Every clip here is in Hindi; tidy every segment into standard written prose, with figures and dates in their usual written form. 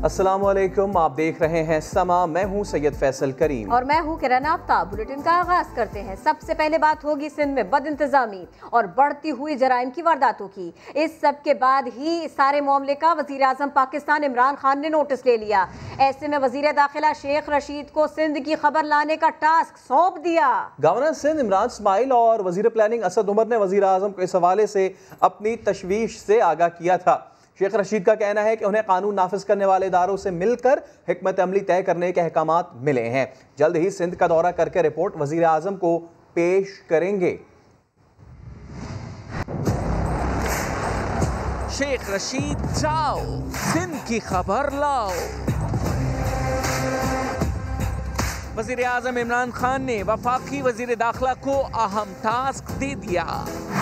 अस्सलामुअलैकुम, आप देख रहे हैं समा। मैं हूं सैयद फैसल करीम और मैं हूं किरण आफ्ताब। बुलेटिन का आगाज करते हैं। सबसे पहले बात होगी सिंध में बदइंतजामी और बढ़ती हुई जराइम की वारदातों की। इस सब के बाद ही इस सारे मामले का वजीर आजम पाकिस्तान इमरान खान ने नोटिस ले लिया। ऐसे में वजीर दाखिला शेख रशीद को सिंध की खबर लाने का टास्क सौंप दिया। गवर्नर सिंध इमरान इस्माइल और वजीर प्लानिंग असद उमर ने वजीर आजम को इस हवाले से अपनी तशवीश से आगाह किया था। शेख रशीद का कहना है कि उन्हें कानून नाफिज करने वाले इदारों से मिलकर हिकमत अमली तय करने के अहकामात मिले हैं। जल्द ही सिंध का दौरा करके रिपोर्ट वजीर आजम को पेश करेंगे। शेख रशीद जाओ, सिंध की खबर लाओ। वजीर आजम इमरान खान ने वफाकी वजीर दाखिला को अहम टास्क दे दिया।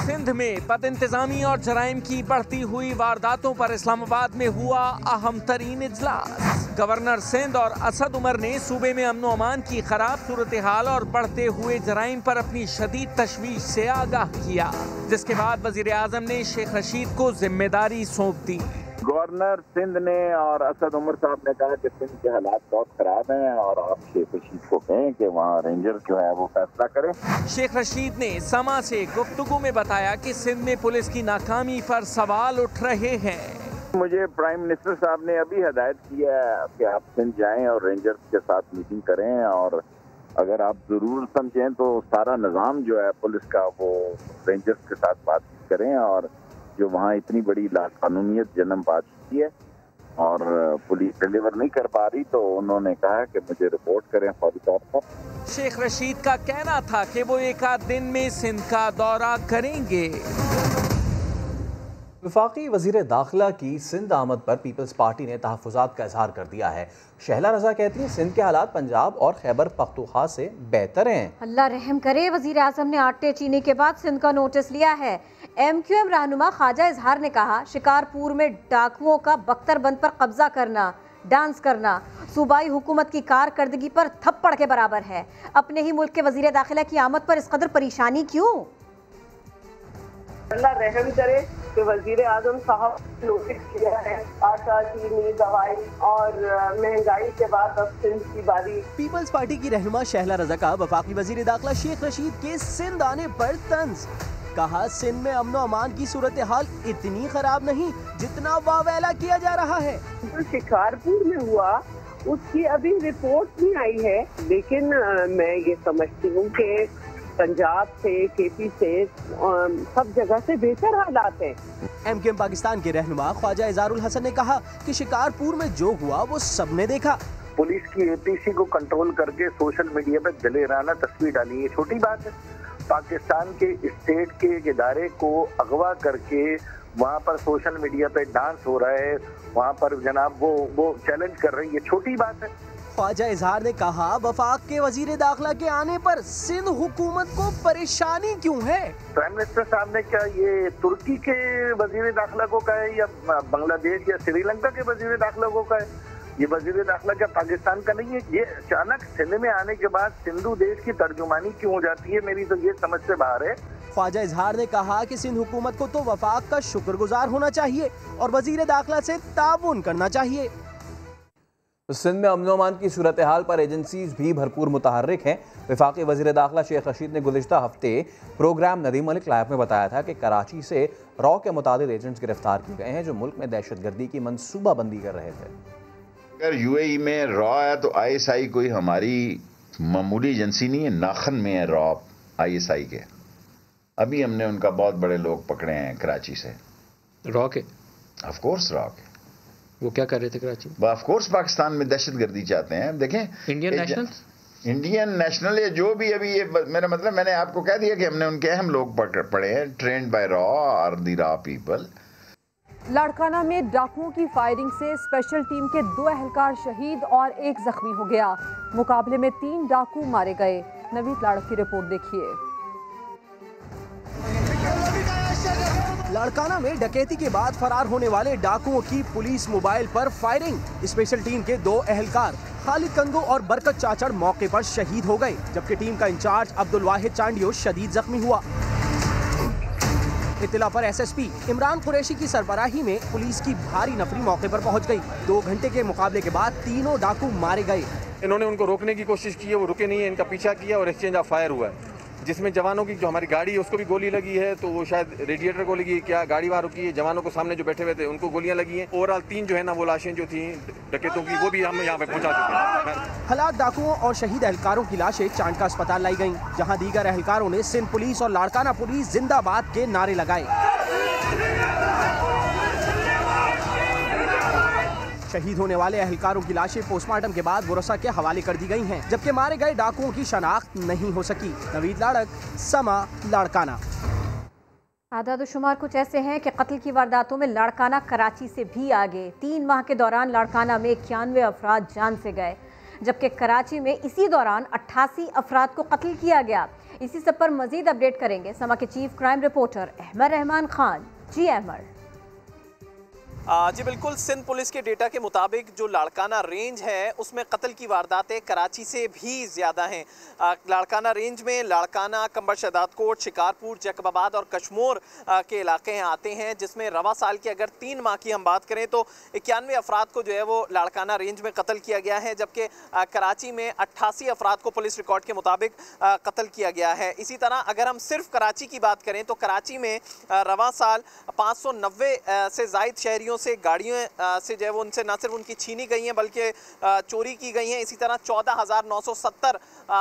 सिंध में बदइंतजामी और जराइम की बढ़ती हुई वारदातों पर इस्लामाबाद में हुआ अहम तरीन इजलास। गवर्नर सिंध और असद उमर ने सूबे में अमन अमान की खराब सूरत हाल और बढ़ते हुए जराइम पर अपनी शदीद तशवीश से आगाह किया, जिसके बाद वजीर आजम ने शेख रशीद को जिम्मेदारी सौंप दी। गवर्नर सिंध ने और असद उमर साहब ने कहा कि सिंध के हालात बहुत खराब हैं और आप शेख रशीद को कहें कि वहाँ रेंजर जो है वो फैसला करें। शेख रशीद ने समा से गुफ्तगू में बताया कि सिंध में पुलिस की नाकामी पर सवाल उठ रहे हैं। मुझे प्राइम मिनिस्टर साहब ने अभी हदायत किया है कि आप सिंध जाएं और रेंजर्स के साथ मीटिंग करें, और अगर आप जरूर समझें तो सारा निज़ाम जो है पुलिस का वो रेंजर्स के साथ बातचीत करें। और जो वहाँ इतनी बड़ी लाकानूनियत जन्म पा चुकी है और पुलिस डिलीवर नहीं कर पा रही, तो उन्होंने कहा कि मुझे रिपोर्ट करें फौरी तौर पर। शेख रशीद का कहना था कि वो एक आध दिन में सिंध का दौरा करेंगे। वफाकी वजीर दाखिला की सिंध आमद पर पीपल्स पार्टी ने तहफ़्फ़ुज़ात का इजहार कर दिया है। शहला रजा कहती हैं सिंध के हालात पंजाब और खैबर पख्तूनख्वा से बेहतर हैं। अल्लाह रहम करे। वजीर आजम ने आटे चीनी के बाद सिंध का नोटिस लिया है। MQM रहनुमा ख्वाजा इजहार ने कहा शिकारपुर में डाकुओं का बख्तरबंद पर कब्जा करना, डांस करना सूबाई हुकूमत की कारकर्दगी पर थप्पड़ के बराबर है। अपने ही मुल्क के वजीर दाखिला की आमद पर इस कदर परेशानी क्यों? अल्लाह रहम करे कि वजीर आजम साहब नोटिस किया है। आटा, चीनी, दवाई और महंगाई के बाद अब सिंध की बारी। पीपल्स पार्टी की रहनुमा शहला रजा का वफाकी वजीर दाखिला शेख रशीद के सिंध आने पर तंज। कहा सिंध में अमन अमान की सूरत हाल इतनी खराब नहीं जितना वावेला किया जा रहा है। जो शिकारपुर में हुआ उसकी अभी रिपोर्ट नहीं आई है, लेकिन मैं ये समझती हूँ कि पंजाब से, KP से, सब जगह से बेहतर हालात हैं। MQM पाकिस्तान के रहनुमा ख्वाजा इजारुल हसन ने कहा कि शिकारपुर में जो हुआ वो सबने देखा। पुलिस की APC को कंट्रोल करके सोशल मीडिया पे दलेराना तस्वीर डाली, ये छोटी बात है। पाकिस्तान के स्टेट के एक इदारे को अगवा करके वहाँ पर सोशल मीडिया पे डांस हो रहा है, वहाँ पर जनाब वो चैलेंज कर रहे हैं, ये छोटी बात है। ख्वाजा इजहार ने कहा वफाक के वजीर दाखिला के आने पर सिंध हुकूमत को परेशानी क्यों है? प्राइम मिनिस्टर साहब ने क्या ये तुर्की के वजीर दाखिला को कहा है या बांग्लादेश या श्रीलंका के वजीर दाखिला को कहा है? ये वजीर दाखिला क्या पाकिस्तान का नहीं है? ये अचानक सिंध में आने के बाद सिंधु देश की तर्जुमानी क्यों हो जाती है, मेरी तो ये समझ से बाहर है। ख्वाजा इजहार ने कहा कि सिंध हुकूमत को तो वफाक का शुक्रगुजार होना चाहिए और वजीर दाखिला से ताउन करना चाहिए। सिंध में अमन अमान की सूरत हाल पर एजेंसीज भी भरपूर मुतहर्रिक हैं। वफाकी वजीर दाखिला शेख रशीद ने गुज़िश्ता हफ्ते प्रोग्राम नदीम मलिक लाइव में बताया था कि कराची से रॉ के मुतादिद एजेंट्स गिरफ्तार किए गए हैं जो मुल्क में दहशतगर्दी की मनसूबाबंदी कर रहे थे। अगर UAE में रॉ है तो ISI कोई हमारी मामूली एजेंसी नहीं है, नाखन में है रॉ ISI के। अभी हमने उनका बहुत बड़े लोग पकड़े हैं कराची से। रॉ के? ऑफ कोर्स रॉ के। वो क्या कर रहे थे कराची? ऑफ कोर्स पाकिस्तान में दहशतगर्दी चाहते हैं। देखें इंडियन नेशनल या जो भी, अभी ये मेरा मतलब मैंने आपको कह दिया कि हमने उनके अहम लोग पकड़े हैं, ट्रेंड बाय रॉ और द रॉ पीपल। लाड़काना में डाकुओं की फायरिंग से स्पेशल टीम के 2 एहलकार शहीद और 1 जख्मी हो गया। मुकाबले में 3 डाकू मारे गए। नवीद लाड़क की रिपोर्ट देखिए। लाड़काना में डकैती के बाद फरार होने वाले डाकुओं की पुलिस मोबाइल पर फायरिंग। स्पेशल टीम के 2 एहलकार खालिद कंगो और बरकत चाचड़ मौके पर शहीद हो गए, जबकि टीम का इंचार्ज अब्दुल वाहिद चांडियो शदीद जख्मी हुआ। इत्तला पर एसएसपी इमरान कुरैशी की सरबराही में पुलिस की भारी नफरी मौके पर पहुंच गई। 2 घंटे के मुकाबले के बाद तीनों डाकू मारे गए। इन्होंने उनको रोकने की कोशिश की है, वो रुके नहीं है, इनका पीछा किया और एक्सचेंज ऑफ फायर हुआ है, जिसमें जवानों की जो हमारी गाड़ी है उसको भी गोली लगी है, तो वो शायद रेडिएटर को लगी है क्या, गाड़ी वहाँ रुकी है, जवानों को सामने जो बैठे हुए थे उनको गोलियां लगी हैं। ओवरऑल 3 जो है ना वो लाशें जो थी डकैतों की वो भी हम यहाँ पे पहुँचा चुके हैं। हलाक डाकुओं और शहीद एहलकारों की लाशें चांडका अस्पताल लाई गईं, जहां दीगर एहलकारों ने सिंध पुलिस और लाड़काना पुलिस जिंदाबाद के नारे लगाए। शहीद होने वाले एहलकारों की लाशें पोस्टमार्टम के बाद बुरसा के हवाले कर दी गई हैं, जबकि मारे गए डाकुओं की शनाख्त नहीं हो सकी। नवीद लाड़क, समा, लाड़काना। आदाद शुमार कुछ ऐसे हैं कि कत्ल की वारदातों में लाड़काना कराची से भी आगे। 3 माह के दौरान लाड़काना में 91 अफराद जान से गए, जबकि कराची में इसी दौरान 88 अफराद को कत्ल किया गया। इसी सब पर मजीद अपडेट करेंगे समा के chief crime reporter Ahmed Rehman Khan. जी अहमद। जी बिल्कुल, सिंध पुलिस के डेटा के मुताबिक जो लाड़काना रेंज है उसमें कत्ल की वारदातें कराची से भी ज़्यादा हैं। लाड़काना रेंज में लाड़काना, कंबर शहदादकोट, शिकारपुर, जैकबाबाद और कश्मोर के इलाके आते हैं, जिसमें रवा साल की अगर 3 माह की हम बात करें तो 91 अफराद को जो है वो लाड़काना रेंज में कत्ल किया गया है, जबकि कराची में 88 अफराद को पुलिस रिकॉर्ड के मुताबिक कत्ल किया गया है। इसी तरह अगर हम सिर्फ कराची की बात करें तो कराची में रवा साल 590 से ज़ायद शहरियों से गाड़ियों से जो है वो उनसे न सिर्फ उनकी छीनी गई हैं बल्कि चोरी की गई हैं। इसी तरह 14,970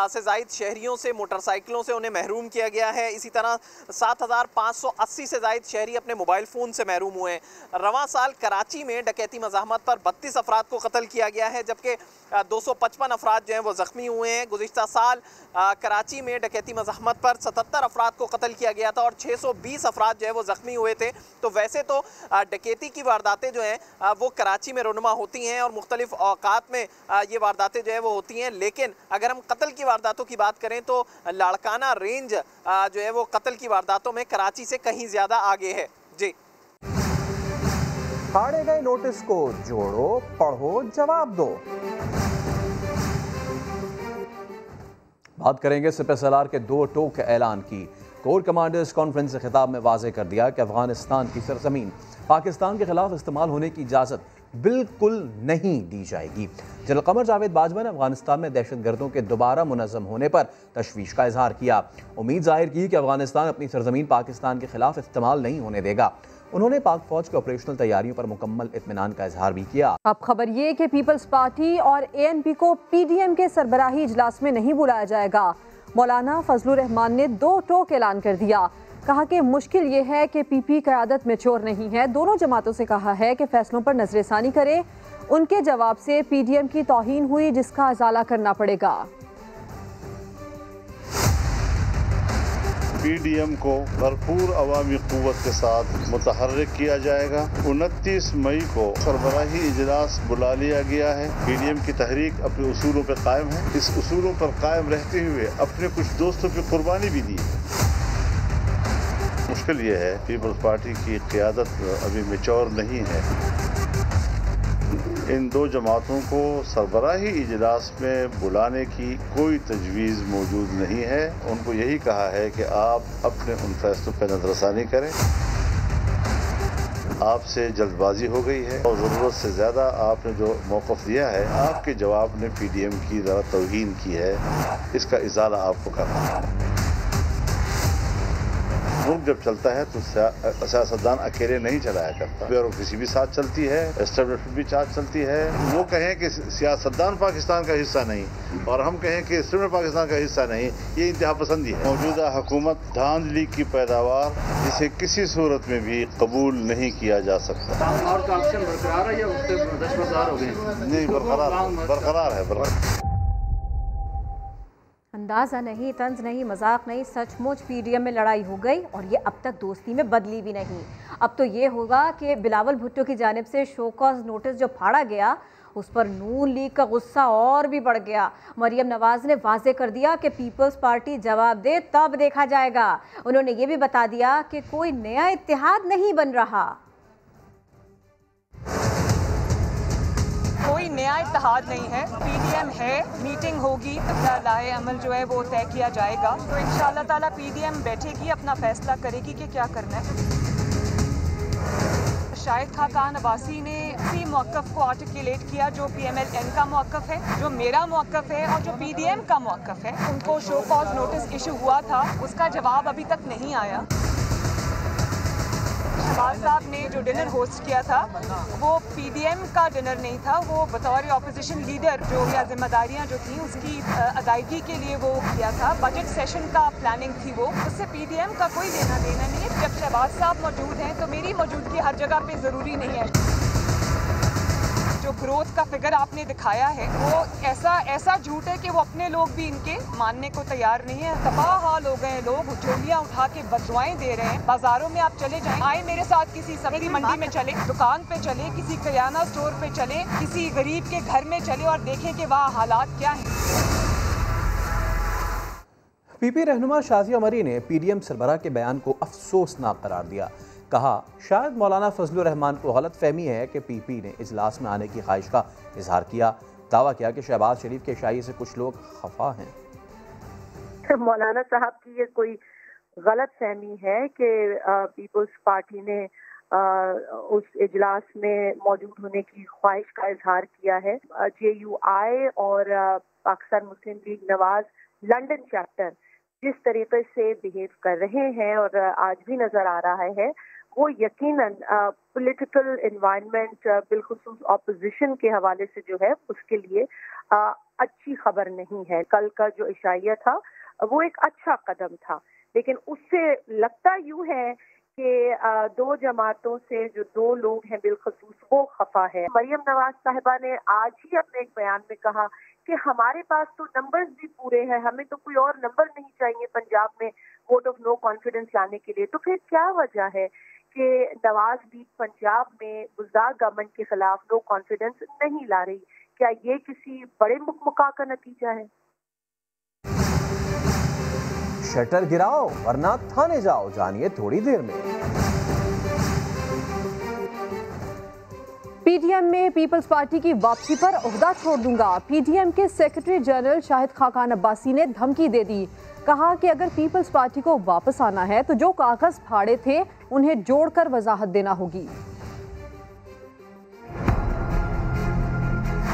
से ज़ायद शहरियों से मोटरसाइकिलों से उन्हें महरूम किया गया है। इसी तरह 7,580 से ज़ायद शहरी अपने मोबाइल फ़ोन से महरूम हुए हैं। रवां साल कराची में डकैती मज़ाहमत पर 32 अफराद को कत्ल किया गया है, जबकि 255 अफराद जो हैं वो ज़ख्मी हुए हैं। गुज़िश्ता साल कराची में डकैती मज़ाहमत पर 77 अफराद को कत्ल किया गया था और 620 अफराद जो है वो ज़ख्मी हुए थे। तो वैसे तो डकैती की वारदातें जो हैं वो कराची में रुनमा होती हैं और मुख्तलिफ औकात में ये वारदातें जो है वो होती हैं, लेकिन अगर हम कत्ल की वारदातों की बात करें तो लाड़काना रेंज जो है वो कत्ल की वारदातों में कराची से कहीं ज़्यादा आगे है। जी, फाड़े गए नोटिस को जोड़ो, पढ़ो, जवाब दो। बात करेंगे सिपहसालार के 2 टोक ऐलान की। कोर कमांडर्स कॉन्फ्रेंस से खिताब में वाज़ेह कर दिया कि अफगानिस्तान की सरजमीन पाकिस्तान के खिलाफ इस्तेमाल होने की इजाज़त बिल्कुल नहीं दी जाएगी। जनरल कमर जावेद बाजवा ने अफगानिस्तान में दहशतगर्दों के दोबारा मुनज़्ज़म होने पर तशवीश का इजहार किया। उम्मीद जाहिर की कि अफगानिस्तान अपनी सरजमीन पाकिस्तान के खिलाफ इस्तेमाल नहीं होने देगा। उन्होंने पाक फौज की ऑपरेशनल तैयारियों पर मुकम्मल इत्मीनान का इजहार भी किया। अब खबर ये कि पीपल्स पार्टी और ANP को PDM के सरबराही इजलास में नहीं बुलाया जाएगा। मौलाना फजलुर रहमान ने 2 टोक ऐलान कर दिया। कहा कि मुश्किल ये है कि PP क़यादत मैच्योर नहीं है। दोनों जमातों से कहा है कि फैसलों पर नजरसानी करे। उनके जवाब से PDM की तौहीन हुई, जिसका इजाला करना पड़ेगा। PDM को भरपूर अवामी क़ुव्वत के साथ मुतहर्रिक किया जाएगा। 29 मई को सरबराही इजलास बुला लिया गया है। PDM की तहरीक अपने उसूलों पर कायम है। इस उसूलों पर कायम रहते हुए अपने कुछ दोस्तों की कुर्बानी भी दी है। मुश्किल ये है, पीपल्स पार्टी की क़यादत अभी मैच्योर नहीं है। इन 2 जमातों को सरबराही इजलास में बुलाने की कोई तजवीज़ मौजूद नहीं है। उनको यही कहा है कि आप अपने उन फैसलों पर नजरसानी करें। आपसे जल्दबाजी हो गई है और ज़रूरत से ज़्यादा आपने जो मौक़िफ़ दिया है, आपके जवाब ने PDM की ज़रा तौहीन की है। इसका इज़ाला आपको करना है। मुल्क जब चलता है तो सियासतदान अकेले नहीं चलाया करता। ब्यूरोक्रेसी भी साथ चलती है, एस्टेब्लिशमेंट भी साथ चलती है। वो कहें कि सियासतदान पाकिस्तान का हिस्सा नहीं और हम कहें कि एस्टेब्लिशमेंट पाकिस्तान का हिस्सा नहीं, ये इंतहा पसंदी है। मौजूदा हुकूमत धांधली की पैदावार, जिसे किसी सूरत में भी कबूल नहीं किया जा सकता। और का ऑप्शन बरकरार है या दस्तबरदार हो गए? नहीं, बरकरार है। अंदाज़ा नहीं, तंज नहीं, मजाक नहीं, सचमुच PDM में लड़ाई हो गई और ये अब तक दोस्ती में बदली भी नहीं। अब तो ये होगा कि बिलावल भुट्टो की जानिब से शो कॉज नोटिस जो फाड़ा गया उस पर नून लीग का गुस्सा और भी बढ़ गया। मरियम नवाज ने वाजे कर दिया कि पीपल्स पार्टी जवाब दे तब देखा जाएगा। उन्होंने ये भी बता दिया कि कोई नया इत्तेहाद नहीं बन रहा। कोई नया इत्तेहाद नहीं है, PDM है, मीटिंग होगी, लाए अमल जो है वो तय किया जाएगा। तो इंशाअल्लाह ताला PDM बैठेगी, अपना फैसला करेगी कि क्या करना है। शाहिद खाकान अब्बासी ने उसी मौक़िफ़ को आर्टिकुलेट किया जो PMLN का मौक़िफ़ है, जो मेरा मौक़िफ़ है और जो PDM का मौक़िफ़ है। उनको शो कॉज नोटिस इशू हुआ था, उसका जवाब अभी तक नहीं आया। शहबाज साहब ने जो डिनर होस्ट किया था वो PDM का डिनर नहीं था, वो बतौर ऑपोजिशन लीडर जो या जिम्मेदारियां जो थी उसकी अदायगी के लिए वो किया था। बजट सेशन का प्लानिंग थी वो, उससे PDM का कोई लेना देना नहीं है। जब शहबाज साहब मौजूद हैं तो मेरी मौजूदगी हर जगह पे ज़रूरी नहीं है। जो ग्रोथ का फिगर आपने दिखाया है वो ऐसा झूठ है कि वो अपने लोग भी इनके मानने को तैयार नहीं है। तबाह हाल हो गए लोग, झोलियाँ उठा के बददुआएं दे रहे हैं। बाजारों में आप चले जाएं, आए मेरे साथ किसी सब्जी मंडी में चले, दुकान पे चले, किसी किराना स्टोर पे चले, किसी गरीब के घर में चले और देखें कि वहाँ हालात क्या हैं। PP रहनुमा शाज़िया मरी ने PDM सरबराह के बयान को अफसोसनाक करार दिया। कहा शायद मौलाना फजलुर रहमान को गलत फहमी है कि PP ने इजलास में आने की ख्वाहिश का इजहार किया। दावा किया कि शहबाज शरीफ के शाही से कुछ लोग खफा हैं। मौलाना साहब की ये कोई गलत फहमी है कि पीपल्स पार्टी ने उस इजलास में मौजूद होने की ख्वाहिश का इजहार किया है। JUI और पाकिस्तान मुस्लिम लीग नवाज लंदन चैप्टर जिस तरीके से बिहेव कर रहे हैं और आज भी नजर आ रहा है वो यकीनन पॉलिटिकल एनवायरनमेंट बिलखुसूस ऑपोजिशन के हवाले से जो है उसके लिए अच्छी खबर नहीं है। कल का जो इशाइया था वो एक अच्छा कदम था, लेकिन उससे लगता यूं है कि दो जमातों से जो दो लोग हैं बिलखुसूस वो खफा है। मरियम नवाज साहिबा ने आज ही अपने एक बयान में कहा कि हमारे पास तो नंबर्स भी पूरे हैं, हमें तो कोई और नंबर नहीं चाहिए पंजाब में वोट ऑफ नो कॉन्फिडेंस लाने के लिए। तो फिर क्या वजह है कि नवाज लीग पंजाब में गुज़दार गवर्नमेंट के खिलाफ नो कॉन्फिडेंस नहीं ला रही? क्या ये किसी बड़े मुकमुका का नतीजा है? शटर गिराओ वरना थाने जाओ, जानिए थोड़ी देर में। PDM में पीपल्स पार्टी की वापसी पर ओहदा छोड़ दूंगा। PDM के सेक्रेटरी जनरल शाहिद खाकान अब्बासी ने धमकी दे दी। कहा कि अगर पीपल्स पार्टी को वापस आना है तो जो कागज फाड़े थे उन्हें जोड़कर वजाहत देना होगी।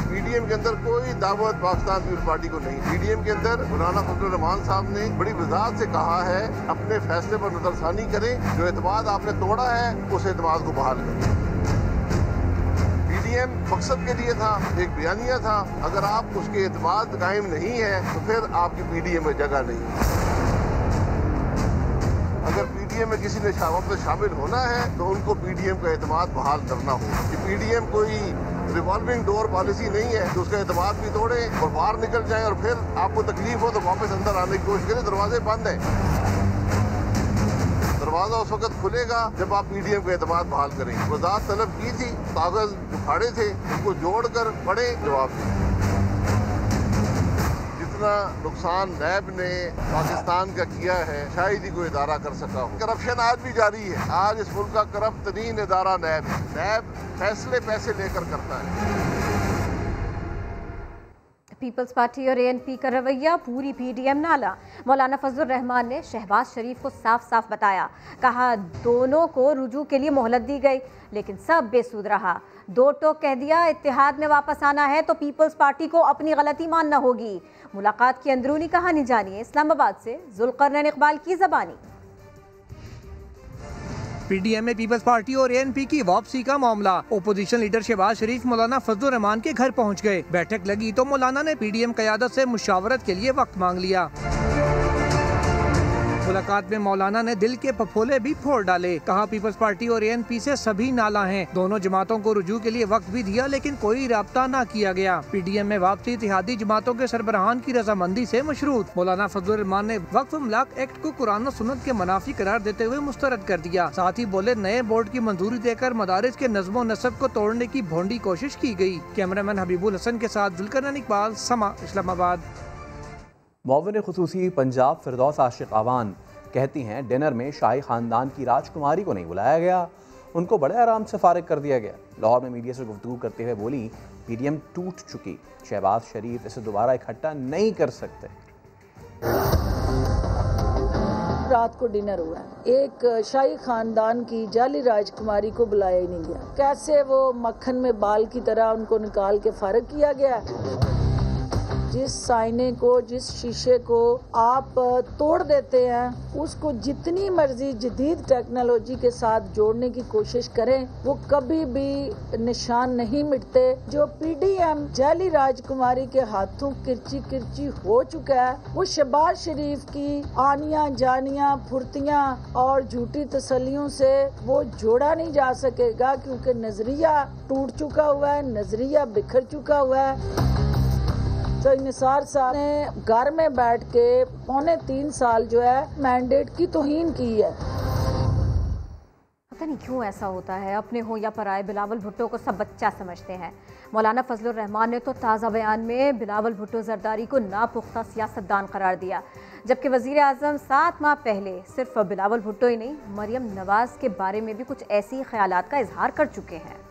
PDM के अंदर कोई दावत पाकिस्तान पीपल्स पार्टी को नहीं। PDM के अंदर मौलाना फजलुर रहमान साहब ने बड़ी वजाहत से कहा है अपने फैसले पर नजरसानी करें, जो एतमाद आपने तोड़ा है उस एतमाद को बहाल करें। PDM मकसद के लिए था, एक बयानिया था, अगर आप उसके एतमाद कायम नहीं है तो फिर आपकी PDM में जगह नहीं। अगर PDM में किसी ने शामिल होना है तो उनको PDM का एतमाद बहाल करना हो। कि PDM कोई रिवॉल्विंग डोर पॉलिसी नहीं है कि उसका एतमाद भी तोड़े और बाहर निकल जाए और फिर आपको तकलीफ हो तो वापस अंदर आने की कोशिश करें। दरवाजे बंद हैं, दरवाजा उस वक्त खुलेगा जब आप PDM का एतमाद बहाल करें। वजाहत तलब की थी, कागज जो फाड़े थे उनको जोड़कर पढ़े, जवाब दें। जितना नुकसान नैब ने पाकिस्तान का किया है शायद ही कोई इदारा कर सका हो। करप्शन आज भी जारी है। आज इस मुल्क का करप्ट तरीन इदारा नैब है। नैब फैसले पैसे लेकर करता है। पीपल्स पार्टी और ANP का रवैया पूरी PDM नाला। मौलाना फजलुर रहमान ने शहबाज शरीफ को साफ साफ बताया, कहा दोनों को रुजू के लिए मोहलत दी गई लेकिन सब बेसूद रहा। दो टोक कह दिया इत्तेहाद में वापस आना है तो पीपल्स पार्टी को अपनी गलती मानना होगी। मुलाकात की अंदरूनी कहानी जानिए इस्लामाबाद से जुल्करनैन इकबाल की ज़बानी। PDM में पीपल्स पार्टी और ANP की वापसी का मामला। ओपोजिशन लीडर शहबाज शरीफ मौलाना फजलुर रहमान के घर पहुंच गए। बैठक लगी तो मौलाना ने PDM क़यादत से मुशावरत के लिए वक्त मांग लिया। मुलाकात में मौलाना ने दिल के फफोले भी फोड़ डाले। कहा पीपल्स पार्टी और ANP से सभी नाला हैं। दोनों जमातों को रुजू के लिए वक्त भी दिया लेकिन कोई राब्ता न किया गया। PDM में वापसी इत्तेहादी जमातों के सरबराहान की रजामंदी से मशरूत। मौलाना फजलुर रहमान ने वक्फ अमलाक एक्ट को कुरान और सुन्नत के मुनाफी करार देते हुए मुस्तरद कर दिया। साथ ही बोले नए बोर्ड की मंजूरी देकर मदारिस के नज़्म व नसब को तोड़ने की भोंडी कोशिश की गई। कैमरामैन हबीबुल हसन के साथ जुल्करनैन इकबाल, समा, इस्लामाबाद। मुअव्विन खुसूसी पंजाब फिरदौस आशिक आवान कहती हैं डिनर में शाही खानदान की राजकुमारी को नहीं बुलाया गया उनको बड़े आराम से फारिग कर दिया गया। लाहौर में मीडिया से गुफ्तगू करते हुए बोली, पीडीएम टूट चुकी, शहबाज शरीफ इसे दोबारा इकट्ठा नहीं कर सकते। रात को डिनर हुआ, एक शाही खानदान की जाली राजकुमारी को बुलाया ही नहीं गया। कैसे वो मक्खन में बाल की तरह उनको निकाल के फारिग किया गया। जिस आईने को, जिस शीशे को आप तोड़ देते हैं, उसको जितनी मर्जी जदीद टेक्नोलॉजी के साथ जोड़ने की कोशिश करें, वो कभी भी निशान नहीं मिटते। जो पीडीएम जाली राजकुमारी के हाथों किरची किरची हो चुका है, वो शहबाज शरीफ की आनियां जानियां फुर्तियां और झूठी तसल्लियों से वो जोड़ा नहीं जा सकेगा, क्योंकि नजरिया टूट चुका हुआ है, नजरिया बिखर चुका हुआ है। तो निसार साहब ने घर में बैठ के 3.25 साल जो है मैंडेट की तौहीन की है। पता नहीं क्यों ऐसा होता है, अपने हो या पराए, बिलावल भुट्टो को सब बच्चा समझते हैं। मौलाना फजलुर रहमान ने तो ताज़ा बयान में बिलावल भुट्टो जरदारी को नापुख्ता सियासतदान करार दिया, जबकि वज़ीर आज़म 7 माह पहले सिर्फ बिलावल भुट्टो ही नहीं, मरियम नवाज के बारे में भी कुछ ऐसी ख्यालात का इजहार कर चुके हैं।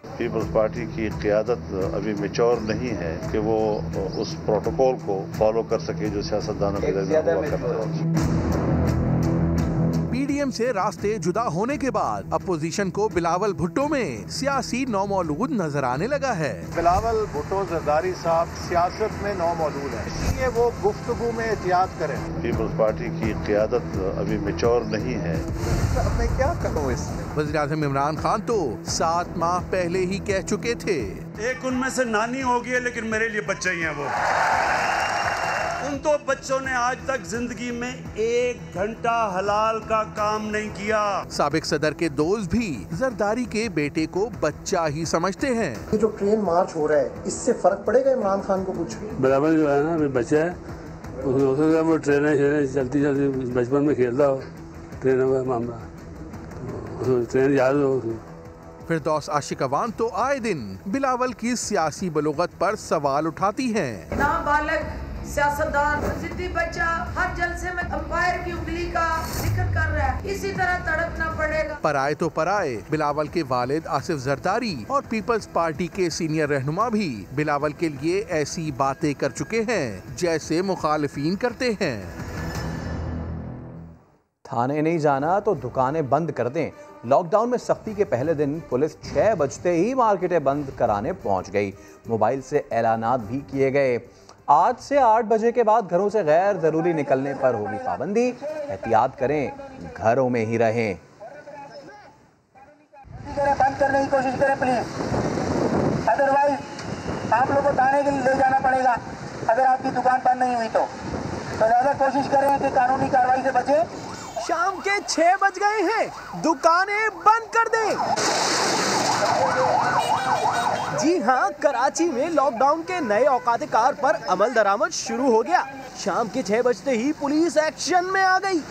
पीपल्स पार्टी की क़यादत अभी मैच्योर नहीं है कि वो उस प्रोटोकॉल को फॉलो कर सके जो सियासतदानों के दरमियान हुआ करता है। पीडीएम से रास्ते जुदा होने के बाद अपोजिशन को बिलावल भुट्टो में सियासी नौमौलूद नजर आने लगा है। बिलावल भुट्टो जरदारी साहब सियासत में नौमौलूद है, इसलिए वो गुफ्तगू में एहतियात करें। पीपल्स पार्टी की क़यादत अभी मैच्योर नहीं है। अब मैं क्या कहूँ इसमें? वज़ीर आज़म इमरान खान तो 7 माह पहले ही कह चुके थे, एक उनमें से नानी होगी है, लेकिन मेरे लिए बच्चा ही है वो। उन तो बच्चों ने आज तक जिंदगी में 1 घंटा हलाल का काम नहीं किया। साबिक सदर के दोस्त भी जरदारी के बेटे को बच्चा ही समझते हैं। ये जो ट्रेन मार्च हो रहा है, इससे फर्क पड़ेगा इमरान खान को कुछ? बराबर जो है ना, अभी बच्चा है, वो ट्रेन चलती चलती बचपन में खेलता हो, ट्रेनों का मामला, ट्रेन याद हो। फिरदौस आशिक अवान तो आए दिन बिलावल की सियासी बलोगत पर सवाल उठाती हैं। नाबालिग सियासतदान जिद्दी बच्चा हर जलसे में अंपायर की उंगली का जिक्र कर रहा है, इसी तरह तड़पना पड़ेगा। पराए तो पराए, बिलावल के वालिद आसिफ जरदारी और पीपल्स पार्टी के सीनियर रहनुमा भी बिलावल के लिए ऐसी बातें कर चुके हैं जैसे मुखालिफिन करते हैं। थाने नहीं जाना तो दुकानें बंद कर दें। लॉकडाउन में सख्ती के पहले दिन पुलिस 6 बजते ही मार्केटें बंद कराने पहुंच गई। मोबाइल से ऐलानात भी किए गए। आज से 8 बजे के बाद घरों से गैर जरूरी निकलने पर होगी पाबंदी। एहतियात करें, घरों में ही रहें। बंद करने की कोशिश करें प्लीज, अदरवाइज आप लोगों को थाने के लिए ले जाना पड़ेगा अगर आपकी दुकान बंद नहीं हुई तो ज्यादा कोशिश करें कि कानूनी कार्रवाई से बचें। शाम के 6 बज गए हैं, दुकानें बंद कर दें। जी हाँ, कराची में लॉकडाउन के नए औकात-ए-कार पर अमल दरामद शुरू हो गया। शाम के 6 बजते ही पुलिस एक्शन में आ गई।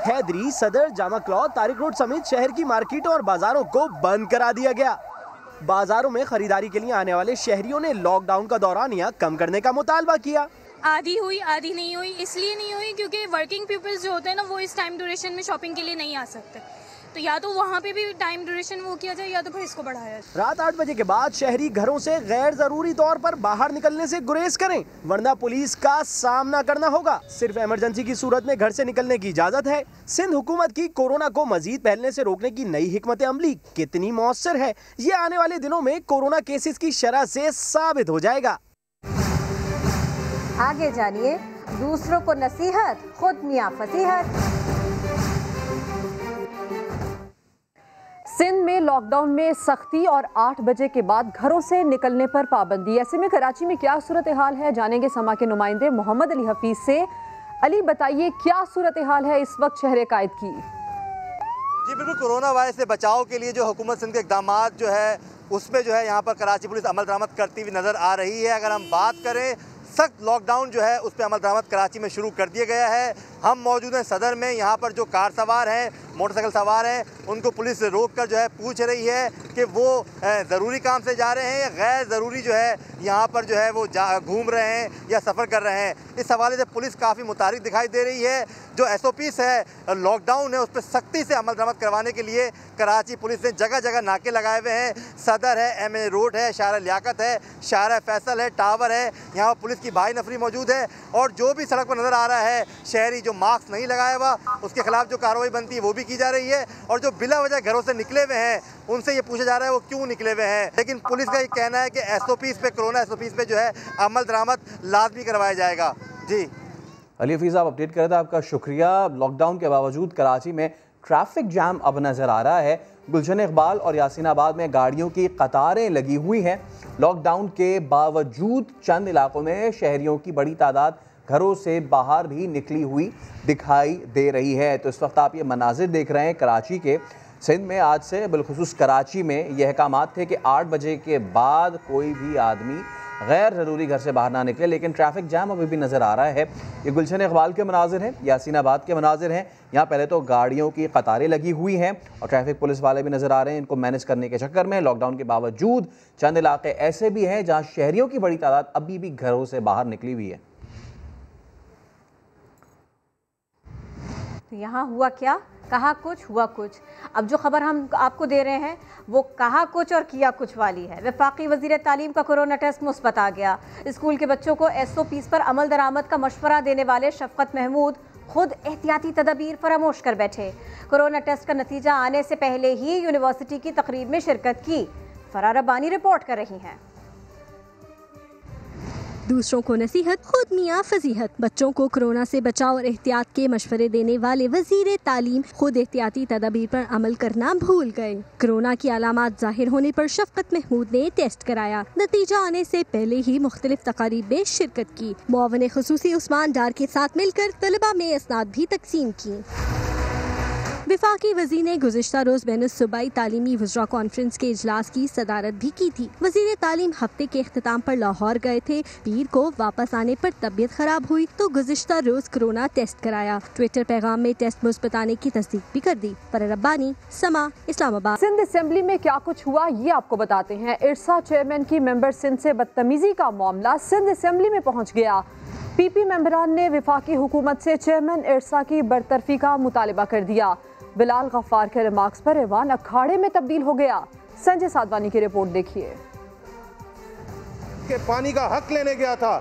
हैदरी, सदर, जामा क्लॉथ, तारिक रोड समेत शहर की मार्केटों और बाजारों को बंद करा दिया गया। बाजारों में खरीदारी के लिए आने वाले शहरियों ने लॉकडाउन का दौरानिया कम करने का मुतालबा किया। आधी हुई आधी नहीं हुई, इसलिए नहीं हुई क्योंकि वर्किंग पीपल्स जो होते हैं ना, वो इस टाइम ड्यूरेशन में शॉपिंग के लिए नहीं आ सकते, तो या तो वहाँ पे भी टाइम ड्यूरेशन वो किया जाए या तो फिर इसको बढ़ाया जाए। रात 8 बजे के बाद शहरी घरों से गैर जरूरी तौर पर बाहर निकलने से गुरेज करें, वरना पुलिस का सामना करना होगा। सिर्फ इमरजेंसी की सूरत में घर से निकलने की इजाजत है। सिंध हुकूमत की कोरोना को मजीद फैलने से रोकने की नई हिकमत अमली कितनी मौसर है, ये आने वाले दिनों में कोरोना केसेस की शरह से साबित हो जाएगा। आगे जानिए, दूसरों को नसीहत, खुद मियां फसीहत। सिंध में लॉकडाउन में सख्ती और 8 बजे के बाद घरों से निकलने पर पाबंदी। ऐसे में कराची में क्या सूरत हाल है, जानेंगे समा के नुमाइंदे मोहम्मद अली हफीज से। अली, बताइए क्या सूरत हाल है इस वक्त शहर कायद की? जी बिल्कुल, कोरोना वायरस से बचाव के लिए जो हुकूमत सिंध के इकदाम जो है उसमें जो है यहाँ पर कराची पुलिस अमल दरामद करती हुई नज़र आ रही है। अगर हम बात करें, सख्त लॉकडाउन जो है उस पर अमल दरामद कराची में शुरू कर दिया गया है। हम मौजूद हैं सदर में। यहाँ पर जो कार सवार हैं, मोटरसाइकिल सवार हैं, उनको पुलिस रोक कर जो है पूछ रही है कि वो ज़रूरी काम से जा रहे हैं या गैर ज़रूरी जो है यहाँ पर जो है वो घूम रहे हैं या सफ़र कर रहे हैं। इस हवाले से पुलिस काफ़ी मुतारिक दिखाई दे रही है। जो SOPs है, लॉकडाउन है, उस पर सख्ती से अमल दरामद करवाने के लिए कराची पुलिस ने जगह जगह नाके लगाए हुए हैं। सदर है, MA रोड है, शारा लियाकत है, शारा फैसल है, टावर है, यहाँ पुलिस की भारी नफरी मौजूद है। और जो भी सड़क पर नज़र आ रहा है शहरी जो मास्क नहीं लगाया हुआ, उसके खिलाफ जो कार्रवाई बनती है वो भी की जा रही है। और जो बिला वजह घरों से निकले हुए हैं उनसे ये पूछा जा रहा है वो क्यों निकले हुए हैं। लेकिन पुलिस का ये कहना है कि SOPs पे, कोरोना SOPs पे जो है अमल दरामद लाजमी करवाया जाएगा। जी अली हफीज़, आप अपडेट कर रहे थे, आपका शुक्रिया। लॉकडाउन के बावजूद कराची में ट्रैफिक जैम अब नज़र आ रहा है। गुलशन इकबाल और यासीनाबाद में गाड़ियों की कतारें लगी हुई हैं। लॉकडाउन के बावजूद चंद इलाकों में शहरियों की बड़ी तादाद घरों से बाहर भी निकली हुई दिखाई दे रही है। तो इस वक्त आप ये मनाजिर देख रहे हैं कराची के। सिंध में आज से बिलखुसूस कराची में यह अहकामात थे कि 8 बजे के बाद कोई भी आदमी गैर ज़रूरी घर से बाहर ना निकले, लेकिन ट्रैफिक जाम अभी भी नज़र आ रहा है। ये गुलशन इकबाल के मनाजिर हैं, यासीनाबाद के मनाजिर हैं। यहाँ पहले तो गाड़ियों की कतारें लगी हुई हैं और ट्रैफिक पुलिस वाले भी नज़र आ रहे हैं इनको मैनेज करने के चक्कर में। लॉकडाउन के बावजूद चंद इलाके ऐसे भी हैं जहाँ शहरियों की बड़ी तादाद अभी भी घरों से बाहर निकली हुई है। यहाँ हुआ क्या, कहा कुछ, हुआ कुछ। अब जो खबर हम आपको दे रहे हैं वो कहा कुछ और किया कुछ वाली है। वफाकी वज़ीर तालीम का कोरोना टेस्ट मुस्बत आ गया। स्कूल के बच्चों को SOPs पर अमल दरामद का मशवरा देने वाले शफकत महमूद खुद एहतियाती तदबीर फरामोश कर बैठे। कोरोना टेस्ट का नतीजा आने से पहले ही यूनिवर्सिटी की तकरीब में शिरकत की। फरार रब्बानी रिपोर्ट कर रही हैं। दूसरों को नसीहत, खुद मियाँ फजीहत। बच्चों को कोरोना से बचाव और एहतियात के मशवरे देने वाले वजीर तालीम खुद एहतियाती तदाबीर पर अमल करना भूल गए। कोरोना की अलामात जाहिर होने पर शफकत महमूद ने टेस्ट कराया। नतीजा आने से पहले ही मुख्तलिफ तकारीब में शिरकत की। मुआविन खुसूसी उस्मान डार के साथ मिलकर तलबा में इसनाद भी तकसीम की। वफाकी वज़ीर ने गुज़िश्ता रोज़ बैनुस्सूबाई तालीमी वज़रा कॉन्फ्रेंस के इजलास की सदारत भी की थी। वज़ीर तालीम हफ्ते के इख्तिताम पर लाहौर गए थे। पीर को वापस आने पर तबीयत खराब हुई तो गुज़िश्ता रोज़ कोरोना टेस्ट कराया। ट्विटर पैगाम में टेस्ट मुस्बत आने की तस्दीक भी कर दी। फरार रब्बानी, समा, इस्लामाबाद। सिंध असेंबली में क्या कुछ हुआ ये आपको बताते हैं। इरसा चेयरमैन की मेंबर सिंध से बदतमीजी का मामला सिंध असेंबली में पहुँच गया। PP मेंबरान ने वफाकी हुकूमत से चेयरमैन इरसा की बरतरफी का मुतालिबा कर दिया। बिलाल गफ्फार के रिमार्क्स पर ऐवान अखाड़े में तब्दील हो गया। संजय साधवानी की रिपोर्ट देखिए। के पानी का हक लेने गया था।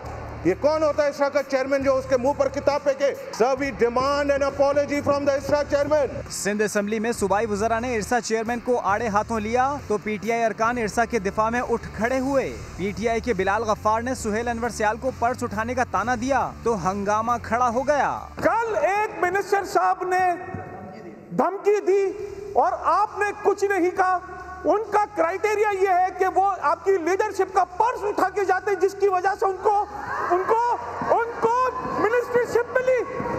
ये कौन होता है इसरा का चेयरमैन जो उसके मुंह पर किताब फेंके? Sir, we demand an apology from the इसरा चेयरमैन। सिंध असेंबली में सूबाई वज़रा ने इरसा चेयरमैन को आड़े हाथों लिया तो PTI अरकान इरसा के दिफा में उठ खड़े हुए। PTI के बिलाल गफ्फार ने सुहेल अनवर सियाल को पर्स उठाने का ताना दिया तो हंगामा खड़ा हो गया। कल एक मिनिस्टर साहब ने धमकी दी और आपने कुछ नहीं कहा। उनका क्राइटेरिया ये है कि वो आपकी लीडरशिप का पर्स उठा के जाते, जिसकी वजह से उनको मिनिस्ट्रीशिप मिली।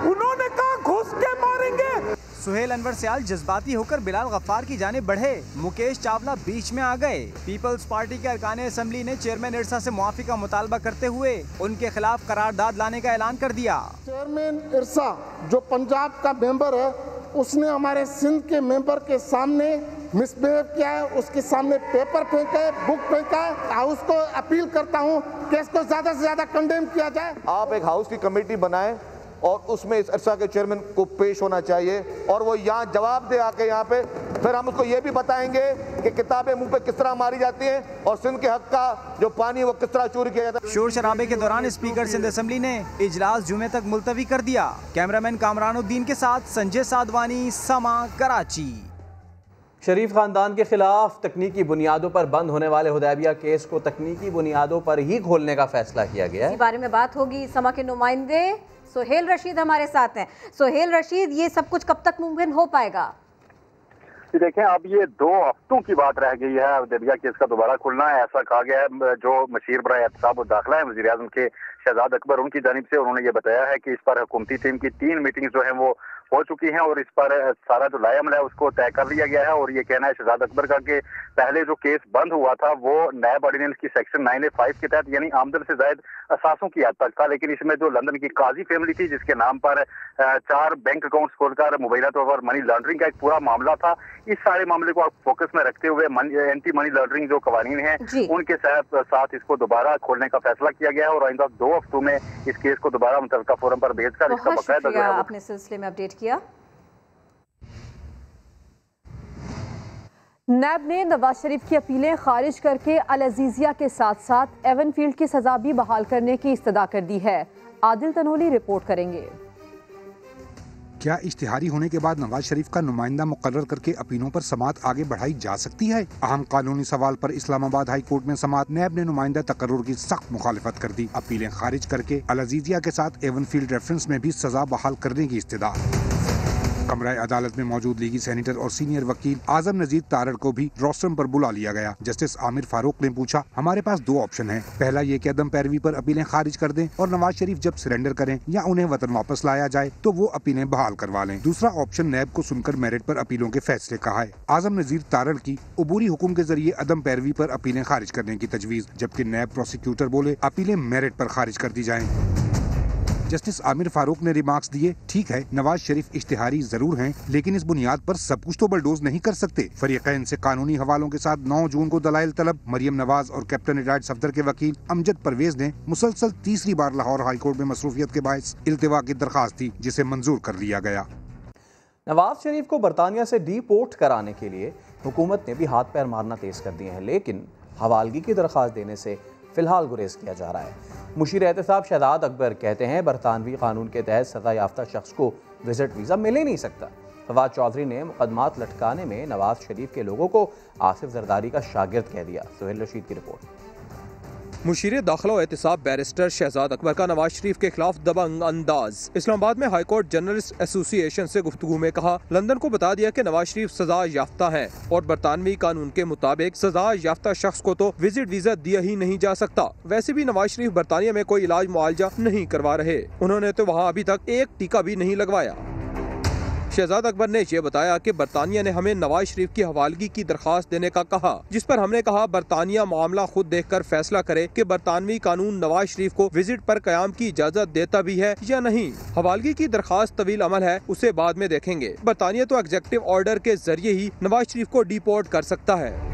उन्होंने कहा घुस के मारेंगे। सुहेल अनवर सियाल जज्बाती होकर बिलाल गफ्फार की जाने बढ़े। मुकेश चावला बीच में आ गए। पीपल्स पार्टी के अरकान असेंबली ने चेयरमैन इरसा से मुआफी का मुतालबा करते हुए उनके खिलाफ करारदाद लाने का ऐलान कर दिया। चेयरमैन इरसा जो पंजाब का मेंबर है, उसने हमारे सिंध के मेंबर के सामने मिसबिहेव किया है, उसके सामने पेपर फेंका है, बुक फेंका है। हाउस को अपील करता हूँ कि इसको ज़्यादा से ज़्यादा कंडेम किया जाए। आप एक हाउस की कमेटी बनाएं और उसमें इस इरसा के चेयरमैन को पेश होना चाहिए और वो यहाँ जवाब दे आके यहाँ पे। फिर हम उसको ये भी बताएंगे कि किताबें मुंह पे किस तरह मारी जाती हैं और सिंध के हक का जो पानी वो किस तरह चोरी किया जाता है। शोर शराबे के दौरान स्पीकर सिंध असेंबली ने इजलास जुमे तक मुलतवी कर दिया। कैमरामैन कामरानुद्दीन के साथ संजय साधवानी, समा, कराची। शरीफ खानदान के खिलाफ तकनीकी बुनियादों पर बंद होने वाले हुदैबिया केस को तकनीकी बुनियादों पर ही खोलने का फैसला किया गया है। इसी बारे में बात होगी। समा के नुमाइंदे सोहेल रशीद हमारे साथ हैं। सोहेल रशीद, ये सब कुछ कब तक मुमकिन हो पाएगा? देखें, अब ये 2 हफ्तों की बात रह गई है हुदैबिया केस का दोबारा खुलना है। ऐसा कहा गया है, जो मशीर बराए एहतसाब और दाखिला है वज़ीर आज़म के शहजाद अकबर, उनकी जानिब से उन्होंने ये बताया है कि इस पर हुकूमती टीम की 3 मीटिंग जो है वो हो चुकी हैं और इस पर सारा जो लायामल है उसको तय कर लिया गया है। और ये कहना है शहजाद अकबर का कि पहले जो केस बंद हुआ था वो नैब ऑर्डिनेंस की सेक्शन 9A5 के तहत यानी आमदन से जायद असासों की हद तक था, लेकिन इसमें जो लंदन की काजी फैमिली थी जिसके नाम पर 4 बैंक अकाउंट्स खोलकर मुबैना तौर पर मनी लॉन्ड्रिंग का एक पूरा मामला था, इस सारे मामले को फोकस में रखते हुए एंटी मनी लॉन्ड्रिंग जो कवानीन हैं उनके साथ इसको दोबारा खोलने का फैसला किया गया है और आइंदा 2 हफ्तों में इस केस को दोबारा मुतल्लिका फोरम पर भेजकर इसका बकायदा आपने सिलसिले में अपडेट किया। नैब ने नवाज शरीफ की अपीलें खारिज करके अल अजीजिया के साथ साथ एवनफील्ड की सजा भी बहाल करने की इस्तदा कर दी है। आदिल तनोली रिपोर्ट करेंगे। क्या इश्तिहारी होने के बाद नवाज शरीफ का नुमाइंदा मुकर्रर करके अपीलों पर समाअत आगे बढ़ाई जा सकती है? अहम कानूनी सवाल पर इस्लामाबाद हाई कोर्ट में समाअत नैब ने नुमाइंदा तकर्रुर की सख्त मुखालिफत कर दी। अपीलें खारिज करके अल अजीजिया के साथ एवनफील्ड रेफरेंस में भी सजा बहाल करने की इस्तदा। कमरा अदालत में मौजूद लीगी सेनेटर और सीनियर वकील आजम नजीर तारड़ को भी रोस्टरम पर बुला लिया गया। जस्टिस आमिर फारूक ने पूछा, हमारे पास 2 ऑप्शन हैं। पहला ये कि अदम पैरवी पर अपीलें खारिज कर दें और नवाज शरीफ जब सरेंडर करें या उन्हें वतन वापस लाया जाए तो वो अपीलें बहाल करवा लें। दूसरा ऑप्शन नैब को सुनकर मेरिट पर अपीलों के फैसले का है। आजम नजीर तारड़ की अबूरी हुक्म के जरिए अदम पैरवी पर अपीलें खारिज करने की तजवीज, जबकि नैब प्रोसिक्यूटर बोले अपीलें मेरिट पर खारिज कर दी जाएं। जस्टिस आमिर फारूक ने रिमार्क्स दिए, ठीक है नवाज शरीफ इश्तिहारी जरूर हैं, लेकिन इस बुनियाद पर सब कुछ तो बलडोज नहीं कर सकते। फरीकैन से कानूनी हवालों के साथ 9 जून को दलाइल तलब। मरियम नवाज और कैप्टन रिटायर्ड सफदर के वकील अमजद परवेज ने मुसलसल तीसरी बार लाहौर हाई कोर्ट में मसरूफियत के बायस इल्तिवा की दरखास्त दी, जिसे मंजूर कर लिया गया। नवाज शरीफ को बरतानिया से डीपोर्ट कराने के लिए हुकूमत ने भी हाथ पैर मारना तेज कर दिए हैं, लेकिन हवालगी की दरखास्त देने से फिलहाल गुरेज किया जा रहा है। मुशीर एहतसाब शहजाद अकबर कहते हैं बरतानवी कानून के तहत सजा याफ्ता शख्स को विजिट वीज़ा मिल ही नहीं सकता। फवाद चौधरी ने मुकदमात लटकाने में नवाज शरीफ के लोगों को आसिफ जरदारी का शागिर्द कह दिया। सुहेल रशीद की रिपोर्ट। मुशीर दाखिला और एहतसाब बैरिस्टर शहजाद अकबर का नवाज शरीफ के खिलाफ दबंग अंदाज। इस्लामाबाद में हाई कोर्ट जर्नलिस्ट एसोसिएशन से गुफ्तगू में कहा, लंदन को बता दिया कि नवाज शरीफ सजा याफ्ता है और बरतानवी कानून के मुताबिक सजा याफ्ता शख्स को तो विजिट वीजा दिया ही नहीं जा सकता। वैसे भी नवाज शरीफ बरतानिया में कोई इलाज मुआवजा नहीं करवा रहे, उन्होंने तो वहाँ अभी तक एक टीका भी नहीं लगवाया। शहजाद अकबर ने यह बताया कि बरतानिया ने हमें नवाज शरीफ की हवालगी की दरखास्त देने का कहा, जिस पर हमने कहा बरतानिया मामला खुद देखकर फैसला करे कि बरतानवी कानून नवाज शरीफ को विजिट पर कयाम की इजाजत देता भी है या नहीं। हवालगी की दरखास्त तवील अमल है, उसे बाद में देखेंगे। बरतानिया तो एग्जेक्टिव ऑर्डर के जरिए ही नवाज शरीफ को डिपोर्ट कर सकता है।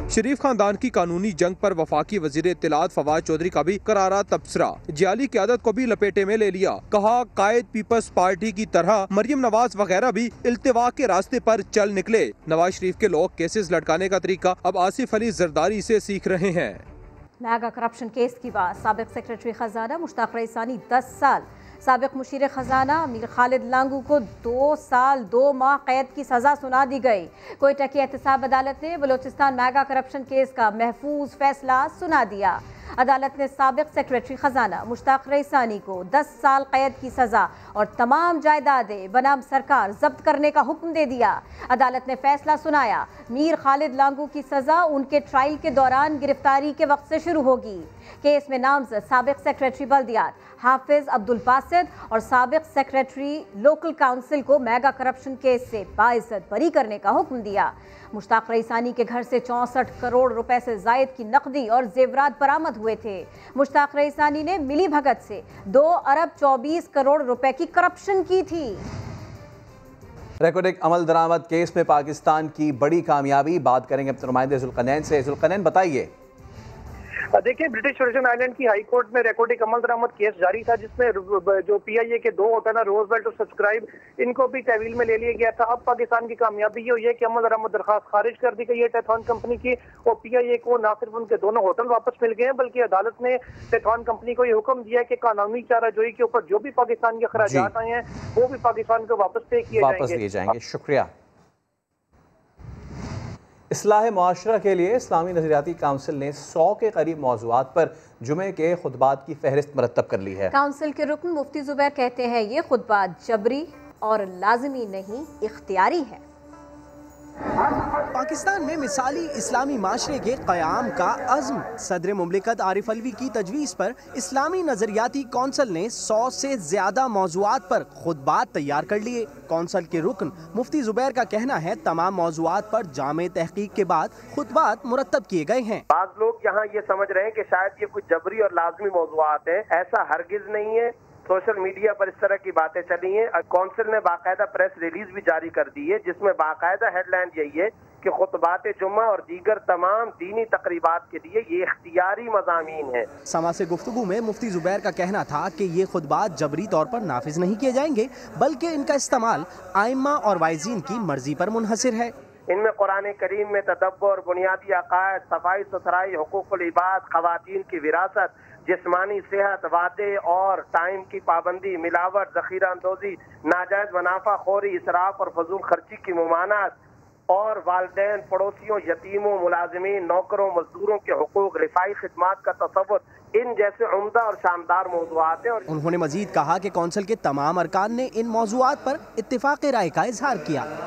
शरीफ खानदान की कानूनी जंग पर वफाकी वजीर इत्तलात फवाद चौधरी का भी करारा तबसरा। जाली क़यादत को भी लपेटे में ले लिया, कहा कायद पीपल्स पार्टी की तरह मरियम नवाज वगैरह भी इल्तिवा के रास्ते पर चल निकले। नवाज शरीफ के लोग केसेस लटकाने का तरीका अब आसिफ अली जरदारी से सीख रहे हैं। मेगा करप्शन केस की बात, साबिक सेक्रेटरी खजाना मुश्ताक रईसानी 10 साल, साबिक मुशीर खजाना मीर खालिद लांगू को 2 साल 2 माह कैद की सजा सुना दी गई। कोयटा की एहतसाब अदालत ने बलोचिस्तान मेगा करप्शन केस का महफूज फैसला सुना दिया। अदालत ने साबिक सेक्रेटरी खजाना मुश्ताक रईसानी को 10 साल कैद की सजा और तमाम जायदादें बनाम सरकार जब्त करने का हुक्म दे दिया। अदालत ने फैसला सुनाया, मीर खालिद लांगू की सजा उनके ट्रायल के दौरान गिरफ्तारी के वक्त से शुरू होगी। केस में नामजद साबिक सेक्रेटरी बल्दियात हाफिज अब्दुल बासित और साबिक सेक्रेटरी लोकल काउंसिल को मेगा करप्शन केस से बाइज्जत बरी करने का हुक्म दिया। मुश्ताक रईसानी के घर से 64 करोड़ रुपए से जायद की नकदी और जेवरात बरामद हुए थे। मुश्ताक रईसानी ने मिली भगत से 2 अरब 24 करोड़ रुपए की करप्शन की थी। रेकोर्डिक अमल दरामद केस में पाकिस्तान की बड़ी कामयाबी, बात करेंगे अपने नुमाइंदे जुल्कनैन से। जुल्कनैन बताइए। देखिए, ब्रिटिश वर्जिन आइलैंड की हाई कोर्ट में रिकॉर्डिंग अमल दरामद केस जारी था, जिसमें जो पीआईए के 2 होटल रोजवेल्ट और सब्सक्राइब, इनको भी तहवील में ले लिया गया था। अब पाकिस्तान की कामयाबी ये हुई है कि अमल दरामद दरखास्त खारिज कर दी गई है टेथॉन कंपनी की, और पीआईए को न सिर्फ उनके दोनों होटल वापस मिल गए हैं, बल्कि अदालत ने टेथॉन कंपनी को ये हुक्म दिया है कि कानूनी चाराजोई के ऊपर जो भी पाकिस्तान के अखराजात आए हैं वो भी पाकिस्तान को वापस पे किए जाएंगे। शुक्रिया। इस्लाह मुआशरा के लिए इस्लामी नज़रियाती काउंसिल ने 100 के करीब मौज़ूआत पर जुमे के खुतबात की फहरिस्त मरतब कर ली है। काउंसिल के रुकन मुफ्ती जुबैर कहते हैं ये खुतबात जबरी और लाजमी नहीं, इख्तियारी है। पाकिस्तान में मिसाली इस्लामी माशरे के क़याम का अज़्म। सदर मुमलिकत आरिफ अलवी की तजवीज़ पर इस्लामी नज़रियाती कौंसल ने 100 से ज़्यादा मौज़ूआत पर खुतबात तैयार कर लिए। कौंसल के रुकन मुफ्ती ज़ुबैर का कहना है तमाम मौज़ूआत पर जामे तहकीक के बाद खुतबात मुरतब किए गए हैं। बाज़ लोग यहाँ ये समझ रहे हैं कि शायद ये कुछ जबरी और लाजमी मौज़ूआत हैं, ऐसा हरगिज नहीं है। सोशल मीडिया पर इस तरह की बातें चली हैं। कौंसिल ने बाकायदा प्रेस रिलीज भी जारी कर दी है जिसमें बाकायदा हेडलाइन यही है कि खुतबात जुम्मा और दीगर तमाम दीनी तकरीबात के लिए ये इख्तियारी मज़ामीन है। समा से गुफ्तगू में मुफ्ती ज़ुबैर का कहना था कि ये खुतबात जबरी तौर पर नाफिज नहीं किए जाएंगे बल्कि इनका इस्तेमाल आइम्मा और वाइज़ीन की मर्जी पर मुनहसिर है। इनमें कुरान करीम में तदब्बर, बुनियादी अकायद, सफाई सुथराई, हुकूकुल इबाद, खवातीन की विरासत, जिस्मानी सेहत, वादे और टाइम की पाबंदी, मिलावट, जखीरा अंदोजी, नाजायज मुनाफा खोरी, इसराफ और फजूल खर्ची की मुमानात और वालदैन, पड़ोसियों, यतीमों, मुलाजिमीन, नौकरों, मजदूरों के हुकूक, रिफाई खिदमात का तसव्वुर, इन जैसे उम्दा और शानदार मौज़ूआत हैं। और उन्होंने मजीद कहा कि कौंसिल के तमाम अरकान ने इन मौज़ूआत पर इत्तिफाक़ राय का इजहार किया।